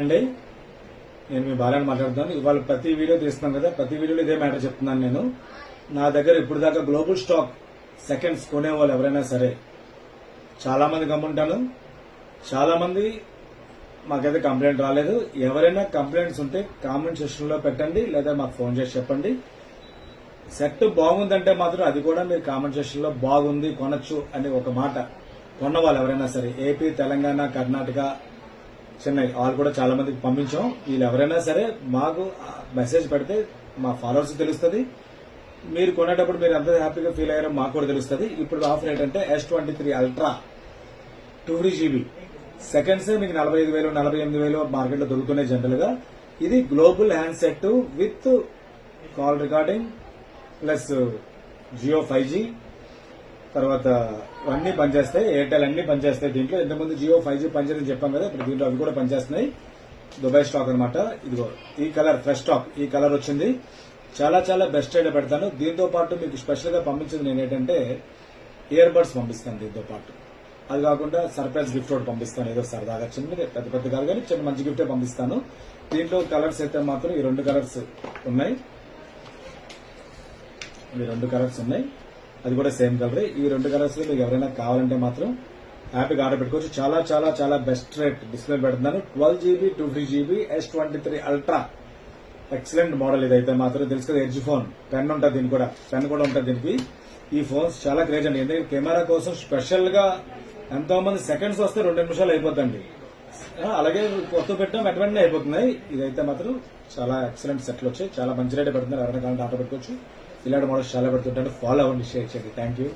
అండి నేను మీ బాలని మాట్లాడుతున్నాను. ఇవాళ ప్రతి వీడియో తీస్తున్నాను కదా, ప్రతి వీడియోలో ఇదే మ్యాటర్ చెప్తున్నాను. నేను నా దగ్గర ఇప్పుడు దాకా గ్లోబల్ స్టాక్ సెకండ్స్ కొనేవాళ్ళు ఎవరైనా సరే చాలా మంది గమ్ముంటాను. చాలా మంది మాకైతే కంప్లైంట్ రాలేదు. ఎవరైనా కంప్లైంట్స్ ఉంటే కామెంట్ సెక్షన్ లో పెట్టండి, లేదా మాకు ఫోన్ చేసి చెప్పండి. సెట్ బాగుందంటే మాత్రం అది కూడా మీరు కామెంట్ సెక్షన్ లో బాగుంది కొనొచ్చు అని ఒక మాట కొన్న వాళ్ళు ఎవరైనా సరే, ఏపీ, తెలంగాణ, కర్ణాటక, చెన్నై వాళ్ళు కూడా చాలా మందికి పంపించాం. వీళ్ళు ఎవరైనా సరే మాకు మెసేజ్ పెడితే మా ఫాలోవర్స్ తెలుస్తుంది. మీరు కొనేటప్పుడు మీరు ఎంత హ్యాపీగా ఫీల్ అయ్యారో మాకు కూడా తెలుస్తుంది. ఇప్పుడు ఆఫర్ ఏంటంటే S23 అల్ట్రా 2GB సెకండ్స్ మీకు 45,000 48,000 మార్కెట్ లో దొరుకుతున్నాయి జనరల్ గా. ఇది global handset with call recording plus Jio 5G తర్వాత అన్ని పనిచేస్తాయి. ఎయిర్టెల్ అన్ని పనిచేస్తాయి దీంట్లో. ఇంతకుముందు జియో 5G పనిచేయని చెప్పాం కదా, ఇప్పుడు దీంట్లో అవి కూడా పనిచేస్తున్నాయి. దుబాయ్ స్టాక్ అనమాట. ఇదిగో ఈ కలర్ ఫ్రెష్ స్టాక్, ఈ కలర్ వచ్చింది. చాలా చాలా బెస్ట్ రేట్ పెడతాను. దీంతో పాటు మీకు స్పెషల్ గా పంపించింది నేను ఏంటంటే ఇయర్ బడ్స్ పంపిస్తాను దీంతో పాటు. అది కాకుండా సర్ప్రైజ్ గిఫ్ట్ ఒకటి పంపిస్తాను. ఏదో సరదాగా చిన్నది, పెద్ద పెద్ద కాదు కానీ చిన్న మంచి గిఫ్టే పంపిస్తాను. దీంట్లో కలర్స్ అయితే మాత్రం ఈ రెండు కలర్స్ ఉన్నాయి. అది కూడా సేమ్ కలర్. ఈ రెండు కలర్స్ మీకు ఎవరైనా కావాలంటే మాత్రం హ్యాపీగా ఆర్డర్ పెట్టుకోవచ్చు. చాలా చాలా చాలా బెస్ట్ రేట్ డిస్ప్లే పెడుతున్నాను. 12GB 2GB S23 ultra excellent model. ఇదైతే మాత్రం తెలుసు కదా, ఎడ్జ్ ఫోన్ పెన్ ఉంటుంది, దీనికి కూడా పెన్ కూడా ఉంటుంది దీనికి. ఈ ఫోన్స్ చాలా క్రేజ్ అండి. ఎందుకంటే కెమెరా కోసం స్పెషల్ గా ఎంతో మంది సెకండ్స్ వస్తే 2 నిమిషాలు అయిపోతుంది. అలాగే కొత్త పెట్టడం వెంటనే అయిపోతున్నాయి. ఇదైతే మాత్రం చాలా ఎక్సలెంట్ సెట్లు వచ్చాయి. చాలా మంచి రేట్ పెడుతున్నారు. ఎవరైనా కావాలంటే ఆర్డర్ పెట్టుకోవచ్చు. ఇలాంటి మోడల్స్ చాలా పెడుతుంటాను. ఫాలో అవ్వండి, షేర్ చేయండి. Thank you.